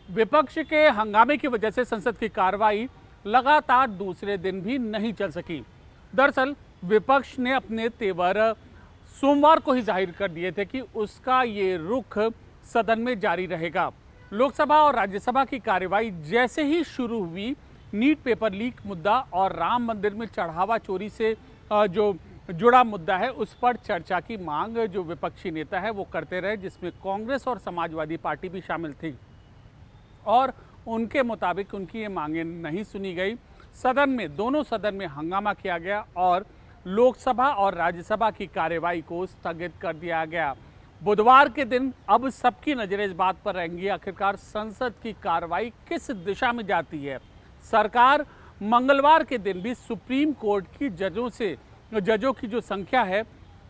विपक्ष के हंगामे की वजह से संसद की कार्रवाई लगातार दूसरे दिन भी नहीं चल सकी। दरअसल विपक्ष ने अपने तेवर सोमवार को ही जाहिर कर दिए थे कि उसका ये रुख सदन में जारी रहेगा। लोकसभा और राज्यसभा की कार्रवाई जैसे ही शुरू हुई, नीट पेपर लीक मुद्दा और राम मंदिर में चढ़ावा चोरी से जो जुड़ा मुद्दा है उस पर चर्चा की मांग जो विपक्षी नेता है वो करते रहे, जिसमें कांग्रेस और समाजवादी पार्टी भी शामिल थी और उनके मुताबिक उनकी ये मांगें नहीं सुनी गई। सदन में दोनों सदन में हंगामा किया गया और लोकसभा और राज्यसभा की कार्यवाही को स्थगित कर दिया गया। बुधवार के दिन अब सबकी नजरें इस बात पर रहेंगी आखिरकार संसद की कार्रवाई किस दिशा में जाती है। सरकार मंगलवार के दिन भी सुप्रीम कोर्ट की जजों की जो संख्या है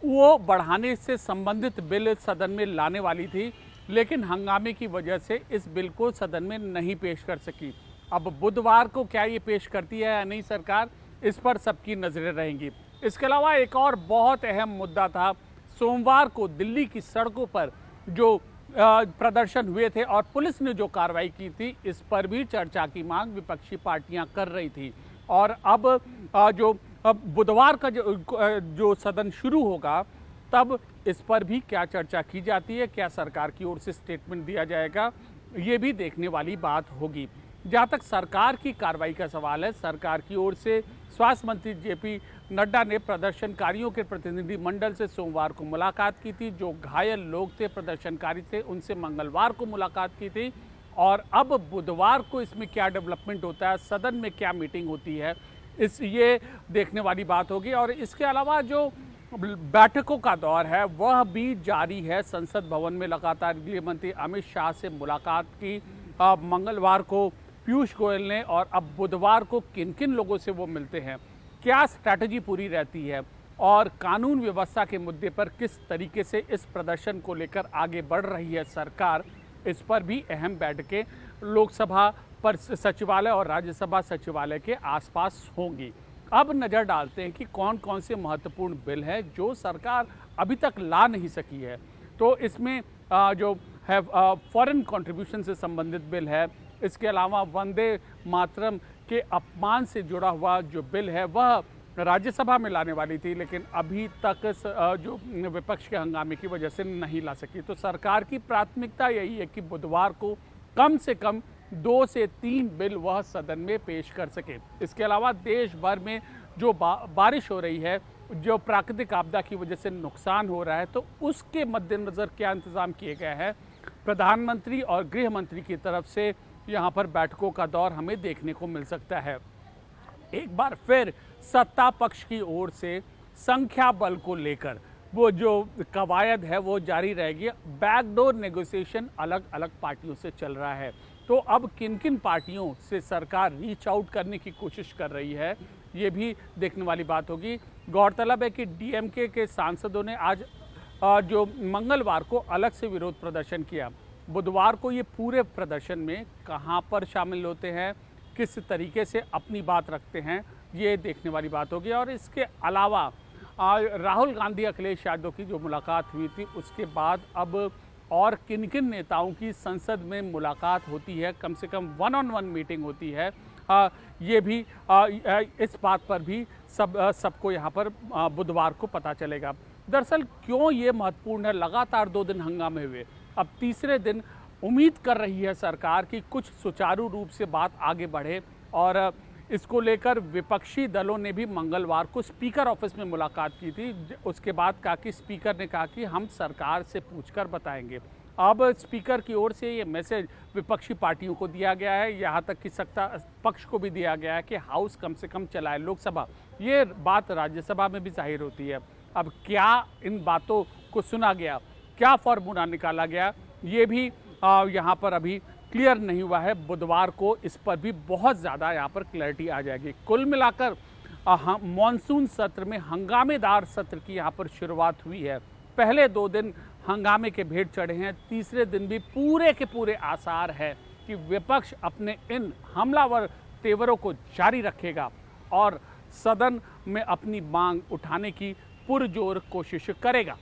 वो बढ़ाने से संबंधित बिल सदन में लाने वाली थी, लेकिन हंगामे की वजह से इस बिल को सदन में नहीं पेश कर सकी। अब बुधवार को क्या ये पेश करती है या नहीं सरकार, इस पर सबकी नजरें रहेंगी। इसके अलावा एक और बहुत अहम मुद्दा था, सोमवार को दिल्ली की सड़कों पर जो प्रदर्शन हुए थे और पुलिस ने जो कार्रवाई की थी, इस पर भी चर्चा की मांग विपक्षी पार्टियां कर रही थी। और अब बुधवार का जो सदन शुरू होगा तब इस पर भी क्या चर्चा की जाती है, क्या सरकार की ओर से स्टेटमेंट दिया जाएगा, ये भी देखने वाली बात होगी। जहाँ तक सरकार की कार्रवाई का सवाल है, सरकार की ओर से स्वास्थ्य मंत्री जेपी नड्डा ने प्रदर्शनकारियों के प्रतिनिधि मंडल से सोमवार को मुलाकात की थी। जो घायल लोग थे, प्रदर्शनकारी थे, उनसे मंगलवार को मुलाकात की थी और अब बुधवार को इसमें क्या डेवलपमेंट होता है, सदन में क्या मीटिंग होती है, ये देखने वाली बात होगी। और इसके अलावा जो बैठकों का दौर है वह भी जारी है। संसद भवन में लगातार गृह मंत्री अमित शाह से मुलाकात की मंगलवार को पीयूष गोयल ने, और अब बुधवार को किन किन लोगों से वो मिलते हैं, क्या स्ट्रैटेजी पूरी रहती है और कानून व्यवस्था के मुद्दे पर किस तरीके से इस प्रदर्शन को लेकर आगे बढ़ रही है सरकार, इस पर भी अहम बैठकें लोकसभा पर सचिवालय और राज्यसभा सचिवालय के आसपास होंगी। अब नज़र डालते हैं कि कौन कौन से महत्वपूर्ण बिल है जो सरकार अभी तक ला नहीं सकी है। तो इसमें जो है फॉरेन कंट्रीब्यूशन से संबंधित बिल है, इसके अलावा वंदे मातरम के अपमान से जुड़ा हुआ जो बिल है वह राज्यसभा में लाने वाली थी, लेकिन अभी तक जो विपक्ष के हंगामे की वजह से नहीं ला सकी। तो सरकार की प्राथमिकता यही है कि बुधवार को कम से कम 2 से 3 बिल वह सदन में पेश कर सके। इसके अलावा देश भर में जो बारिश हो रही है, जो प्राकृतिक आपदा की वजह से नुकसान हो रहा है, तो उसके मद्देनज़र क्या इंतज़ाम किए गए हैं, प्रधानमंत्री और गृह मंत्री की तरफ से यहाँ पर बैठकों का दौर हमें देखने को मिल सकता है। एक बार फिर सत्ता पक्ष की ओर से संख्या बल को लेकर वो जो कवायद है वो जारी रहेगी। बैकडोर नेगोशिएशन अलग अलग पार्टियों से चल रहा है, तो अब किन किन पार्टियों से सरकार रीच आउट करने की कोशिश कर रही है, ये भी देखने वाली बात होगी। गौरतलब है कि डीएमके के सांसदों ने आज जो मंगलवार को अलग से विरोध प्रदर्शन किया। बुधवार को ये पूरे प्रदर्शन में कहाँ पर शामिल होते हैं, किस तरीके से अपनी बात रखते हैं, ये देखने वाली बात होगी। और इसके अलावा राहुल गांधी अखिलेश यादव की जो मुलाकात हुई थी, उसके बाद अब और किन किन नेताओं की संसद में मुलाकात होती है, कम से कम 1-on-1 मीटिंग होती है, ये भी इस बात पर भी सबको यहाँ पर बुधवार को पता चलेगा। दरअसल क्यों ये महत्वपूर्ण है, लगातार 2 दिन हंगामे हुए, अब तीसरे दिन उम्मीद कर रही है सरकार कि कुछ सुचारू रूप से बात आगे बढ़े। और इसको लेकर विपक्षी दलों ने भी मंगलवार को स्पीकर ऑफिस में मुलाकात की थी। उसके बाद कहा कि स्पीकर ने कहा कि हम सरकार से पूछकर बताएंगे। अब स्पीकर की ओर से ये मैसेज विपक्षी पार्टियों को दिया गया है, यहाँ तक कि सत्ता पक्ष को भी दिया गया है कि हाउस कम से कम चलाए लोकसभा। ये बात राज्यसभा में भी जाहिर होती है। अब क्या इन बातों को सुना गया, क्या फॉर्मूला निकाला गया, ये भी यहाँ पर अभी क्लियर नहीं हुआ है। बुधवार को इस पर भी बहुत ज़्यादा यहाँ पर क्लैरिटी आ जाएगी। कुल मिलाकर मॉनसून सत्र में हंगामेदार सत्र की यहाँ पर शुरुआत हुई है। पहले 2 दिन हंगामे के भेंट चढ़े हैं, तीसरे दिन भी पूरे के पूरे आसार है कि विपक्ष अपने इन हमलावर तेवरों को जारी रखेगा और सदन में अपनी मांग उठाने की पुरजोर कोशिश करेगा।